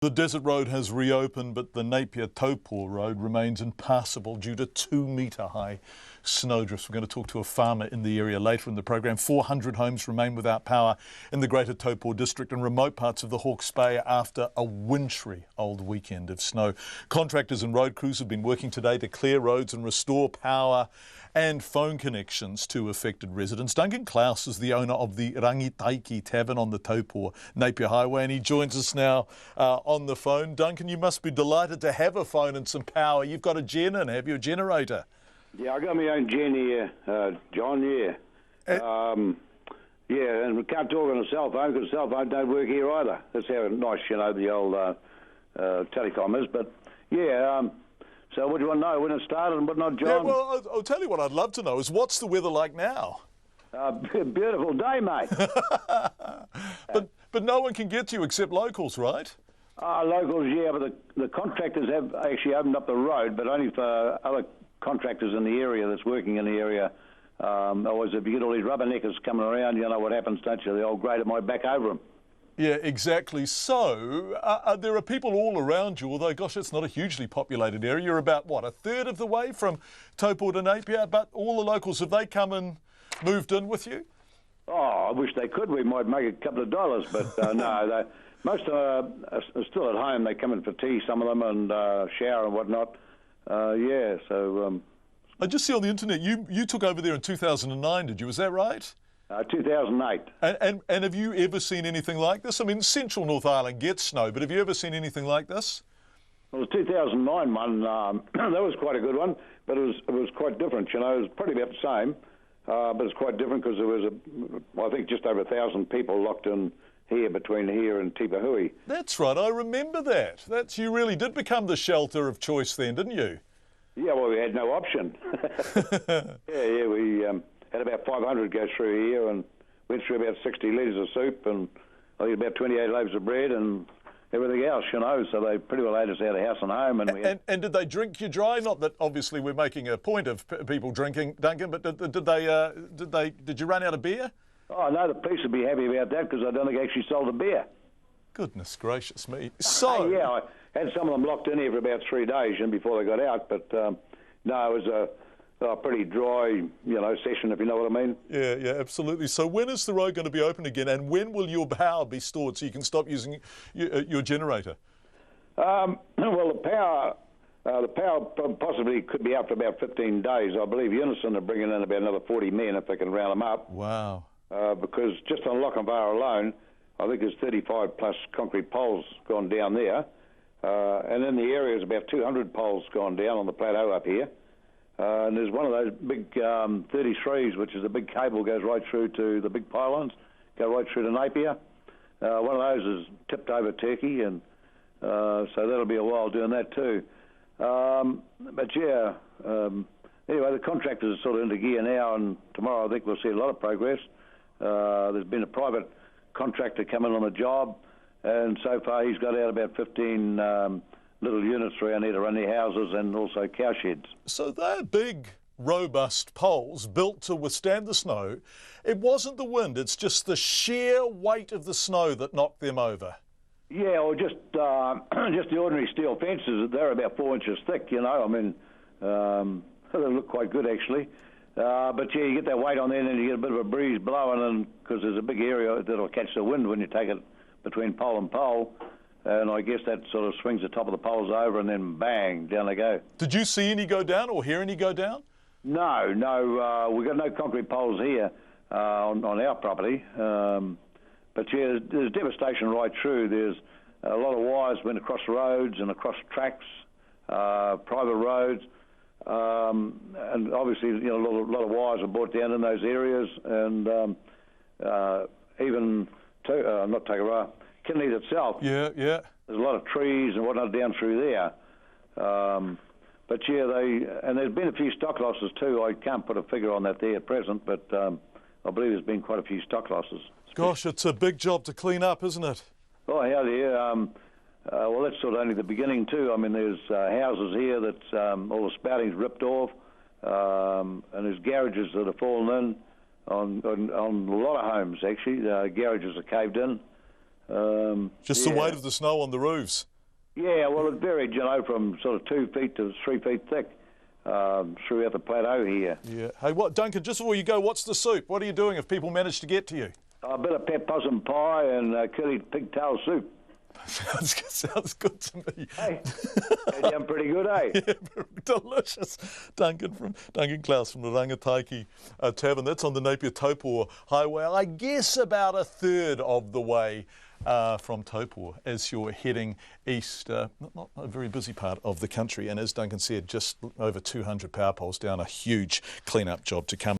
The Desert Road has reopened, but the Napier-Taupo Road remains impassable due to 2-metre high snowdrifts. We're going to talk to a farmer in the area later in the program. 400 homes remain without power in the Greater Taupo district and remote parts of the Hawke's Bay after a wintry old weekend of snow. Contractors and road crews have been working today to clear roads and restore power and phone connections to affected residents. Duncan Klaus is the owner of the Rangataiki Tavern on the Taupo Napier Highway, and he joins us now on the phone. Duncan, you must be delighted to have a phone and some power. You've got a gen in, have you? A generator? Yeah, I got my own gen here, John, yeah. Yeah, and we can't talk on a cell phone because the cell phone don't work here either. That's how nice, the old telecom is. But, yeah, so what do you want to know? When it started and whatnot, John? Yeah, well, I'll tell you what I'd love to know is what's the weather like now? Beautiful day, mate. But no one can get to you except locals, right? Locals, yeah, but the contractors have actually opened up the road, but only for other contractors in the area that's working in the area. Otherwise, if you get all these rubberneckers coming around, you know what happens, don't you? The old grader might back over them. Yeah, exactly. So there are people all around you, although, gosh, it's not a hugely populated area. You're about, what, a third of the way from Taupo to Napier, but all the locals, have they come and moved in with you? Oh, I wish they could. We might make a couple of dollars, but no, most of them are still at home. They come in for tea, some of them, and shower and whatnot. Yeah, so... I just see on the internet, you took over there in 2009, did you? Is that right? 2008. And have you ever seen anything like this? I mean, central North Island gets snow, but have you ever seen anything like this? Well, the 2009 one, that was quite a good one, but it was quite different, It was pretty about the same, but it's quite different because there was, I think, just over 1,000 people locked in here, between here and Tipahui. That's right, I remember that. You really did become the shelter of choice then, didn't you? Yeah, well, we had no option. yeah, we had about 500 go through here and went through about 60 litres of soup and I think about 28 loaves of bread and everything else, so they pretty well ate us out of house and home. And did they drink you dry? Not that obviously we're making a point of people drinking, Duncan, but did you run out of beer? Oh, no, the police would be happy about that because I don't think they actually sold the beer. Goodness gracious me. So... yeah, I had some of them locked in here for about 3 days before they got out, but no, it was a pretty dry, session, if you know what I mean. Yeah, absolutely. So when is the road going to be open again, and when will your power be stored so you can stop using your generator? Well, the power possibly could be out for about 15 days. I believe Unison are bringing in about another 40 men if they can round them up. Wow. Because just on Lochinvar alone, I think there's 35 plus concrete poles gone down there. And in the area, there's about 200 poles gone down on the plateau up here. And there's one of those big 33s, which is a big cable, goes right through to the big pylons, go right through to Napier. One of those is tipped over Turkey, and so that'll be a while doing that too. But yeah, anyway, the contractors are sort of into gear now, and tomorrow I think we'll see a lot of progress. There's been a private contractor come in on the job, and so far he's got out about 15 little units around here to run their houses and also cow sheds. So they're big, robust poles built to withstand the snow. It wasn't the wind, it's just the sheer weight of the snow that knocked them over. Yeah, or just the ordinary steel fences. They're about 4 inches thick, I mean, they look quite good actually. But yeah, you get that weight on there and then you get a bit of a breeze blowing, and because there's a big area that'll catch the wind when you take it between pole and pole, and I guess that sort of swings the top of the poles over and then bang, down they go. Did you see any go down or hear any go down? No, we've got no concrete poles here on our property, but yeah, there's devastation right through. There's a lot of wires went across roads and across tracks, private roads, and obviously a lot of wires are brought down in those areas, and even not Tagara, Kinley itself. Yeah. There's a lot of trees and whatnot down through there. But yeah, and there's been a few stock losses too. I can't put a figure on that there at present, but I believe there's been quite a few stock losses. Gosh, it's a big job to clean up, isn't it? Oh, hell yeah. Well, that's sort of only the beginning too. I mean, there's houses here that all the spouting's ripped off, and there's garages that have fallen in on a lot of homes, actually. Garages are caved in. Just the weight of the snow on the roofs. Yeah, well, it varied, from sort of 2 feet to 3 feet thick throughout the plateau here. Yeah. Hey, Duncan, just before you go, what's the soup? What are you doing if people manage to get to you? A bit of pet possum pie and curly pigtail soup. Sounds good to me. Hey, they're down pretty good, eh? Yeah, delicious. Duncan Klaus from the Rangataiki Tavern. That's on the Napier-Taupo Highway. I guess about a third of the way from Taupo as you're heading east. Not a very busy part of the country. And as Duncan said, just over 200 power poles down, a huge clean-up job to come.